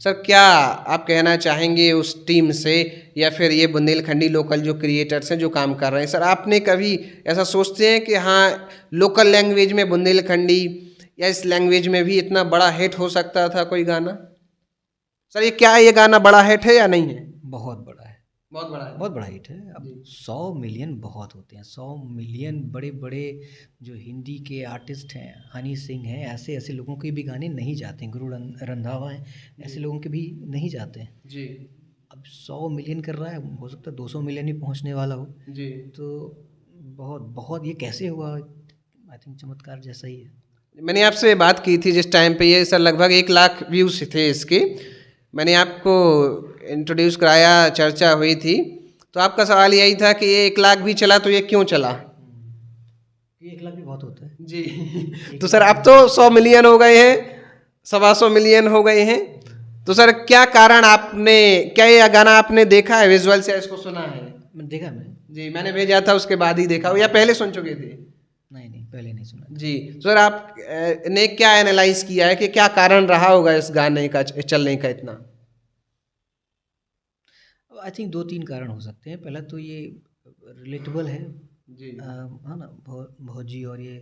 Sir क्या आप कहना चाहेंगे उस टीम से या फिर ये बुंदेलखंडी लोकल जो क्रिएटर्स हैं जो काम कर रहे हैं? सर आपने कभी ऐसा सोचते हैं कि हाँ लोकल लैंग्वेज में बुंदेलखंडी या इस लैंग्वेज में भी इतना बड़ा हिट हो सकता था कोई गाना? सर ये गाना बड़ा हिट है या नहीं है? बहुत बड़ा है। बहुत बड़ा है। बहुत बड़ा हिट है। अब जी 100 मिलियन बहुत होते हैं। 100 मिलियन बड़े बड़े जो हिंदी के आर्टिस्ट हैं, हनी सिंह हैं, ऐसे ऐसे लोगों के भी गाने नहीं जाते हैं। रंधावा हैं, जी ऐसे लोगों के भी नहीं जाते हैं। जी अब 100 मिलियन कर रहा है, हो सकता है 200 मिलियन ही पहुंचने वाला हो। जी। तो बहुत बहुत ये कैसे हुआ, आई थिंक चमत्कार जैसा ही है। मैंने आपसे बात की थी जिस टाइम पे ये सर लगभग 1 लाख व्यूज़ थे इसके। मैंने आपको इंट्रोड्यूस कराया, चर्चा हुई थी, तो आपका सवाल यही था कि ये 1 लाख भी चला तो ये क्यों चला? ये 1 लाख भी बहुत होता है। जी एक तो सर लाख अब भी तो बहुत 100 मिलियन हो गए हैं, 125 मिलियन हो गए हैं। तो सर क्या कारण आपने, क्या ये गाना आपने देखा है विजुअल से, इसको सुना है? मैंने देखा। मैं जी मैंने भेजा था उसके बाद ही देखा हो या पहले सुन चुके थे? नहीं नहीं, पहले नहीं सुना था। जी सर आप ने क्या एनालाइज किया है कि क्या कारण रहा होगा इस गाने का चलने का इतना? आई थिंक 2-3 कारण हो सकते हैं। पहला तो ये रिलेटेबल है। जी है ना, भौजी और ये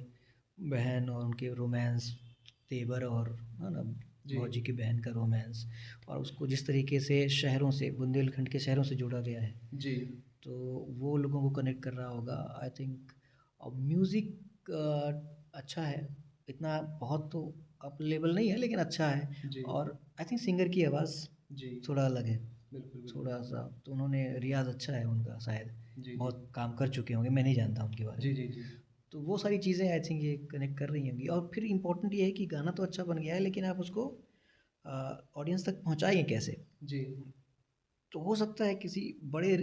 बहन और उनके रोमांस, तेवर और है ना, जी भौजी की बहन का रोमांस, और उसको जिस तरीके से शहरों से, बुंदेलखंड के शहरों से जोड़ा गया है, जी तो वो लोगों को कनेक्ट कर रहा होगा आई थिंक। और म्यूज़िक अच्छा है, इतना बहुत तो अप लेवल नहीं है लेकिन अच्छा है। जी और आई थिंक सिंगर की आवाज़ जी थोड़ा अलग है, बिल्कुल बिल्कुल। थोड़ा सा तो उन्होंने रियाज़ अच्छा है उनका शायद, जी जी बहुत काम कर चुके होंगे, मैं नहीं जानता उनके बारे जी में। जी जी तो वो सारी चीज़ें आई थिंक ये कनेक्ट कर रही होंगी। और फिर इम्पोर्टेंट ये है कि गाना तो अच्छा बन गया है, लेकिन आप उसको ऑडियंस तक पहुँचाएंगे कैसे? जी तो हो सकता है किसी बड़े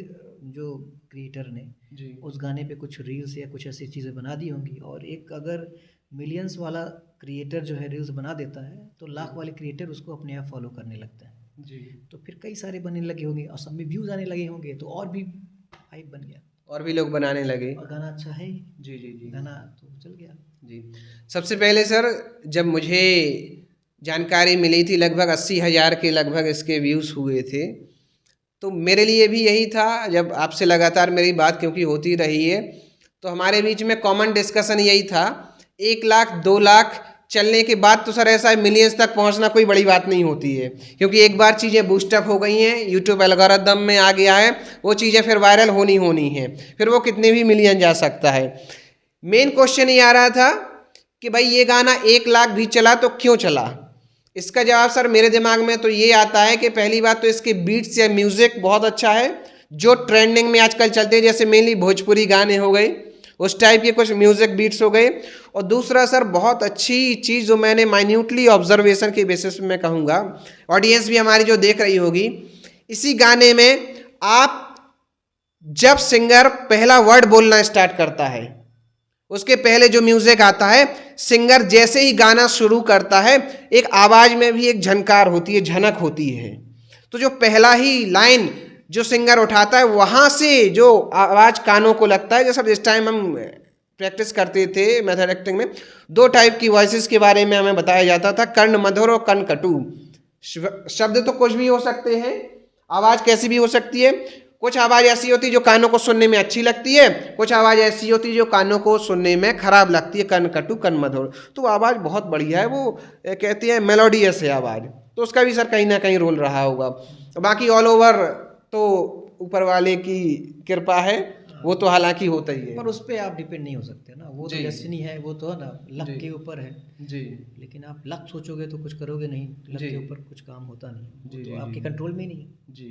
जो क्रिएटर ने जी उस गाने पे कुछ रील्स या कुछ ऐसी चीज़ें बना दी होंगी, और एक अगर मिलियंस वाला क्रिएटर जो है रील्स बना देता है, तो लाख वाले क्रिएटर उसको अपने आप फॉलो करने लगते हैं। जी। तो फिर कई सारे बनने लगे होंगे और सब में व्यूज़ आने लगे होंगे, तो और भी हाइप बन गया। और भी लोग बनाने लगे। और गाना अच्छा है ही, जी जी जी गाना तो चल गया। जी। सबसे पहले सर जब मुझे जानकारी मिली थी लगभग 80,000 के लगभग इसके व्यूज़ हुए थे, तो मेरे लिए भी यही था। जब आपसे लगातार मेरी बात क्योंकि होती रही है, तो हमारे बीच में कॉमन डिस्कशन यही था, 1 लाख 2 लाख चलने के बाद तो सर ऐसा है मिलियंस तक पहुंचना कोई बड़ी बात नहीं होती है, क्योंकि एक बार चीज़ें बूस्टअप हो गई हैं, यूट्यूब एल्गोरिदम में आ गया है, वो चीज़ें फिर वायरल होनी होनी है, फिर वो कितने भी मिलियन जा सकता है। मेन क्वेश्चन ये आ रहा था कि भाई ये गाना 1 लाख भी चला तो क्यों चला? इसका जवाब सर मेरे दिमाग में तो ये आता है कि पहली बात तो इसके बीट्स या म्यूज़िक बहुत अच्छा है, जो ट्रेंडिंग में आजकल चलते हैं, जैसे मेनली भोजपुरी गाने हो गए, उस टाइप के कुछ म्यूज़िक बीट्स हो गए। और दूसरा सर बहुत अच्छी चीज़ जो मैंने माइन्यूटली ऑब्जर्वेशन के बेसिस पे मैं कहूँगा, ऑडियंस भी हमारी जो देख रही होगी, इसी गाने में आप जब सिंगर पहला वर्ड बोलना स्टार्ट करता है, उसके पहले जो म्यूजिक आता है, सिंगर जैसे ही गाना शुरू करता है, एक आवाज में भी एक झनकार होती है, झनक होती है। तो जो पहला ही लाइन जो सिंगर उठाता है, वहां से जो आवाज कानों को लगता है, जैसे जिस टाइम हम प्रैक्टिस करते थे मेथड एक्टिंग में, 2 टाइप की वॉइसेस के बारे में हमें बताया जाता था, कर्ण मधुर और कर्ण कटु। शब्द तो कुछ भी हो सकते हैं, आवाज कैसी भी हो सकती है। कुछ आवाज़ ऐसी होती है जो कानों को सुनने में अच्छी लगती है, कुछ आवाज़ ऐसी होती है जो कानों को सुनने में खराब लगती है, कन कटु कन मधुर। तो आवाज़ बहुत बढ़िया है, वो कहती है मेलोडियस है आवाज़, तो उसका भी सर कहीं ना कहीं रोल रहा होगा। बाकी ऑल ओवर तो ऊपर वाले की कृपा है, वो तो हालांकि होता ही है। पर उस पे आप डिपेंड नहीं हो सकते ना, वो तो जी डेस्टिनी है, वो तो है ना, जी लक के ऊपर है। जी लेकिन आप लक सोचोगे तो कुछ करोगे नहीं, लक जी के ऊपर कुछ काम होता नहीं, वो जी तो जी जी आपके कंट्रोल में ही नहीं है। जी।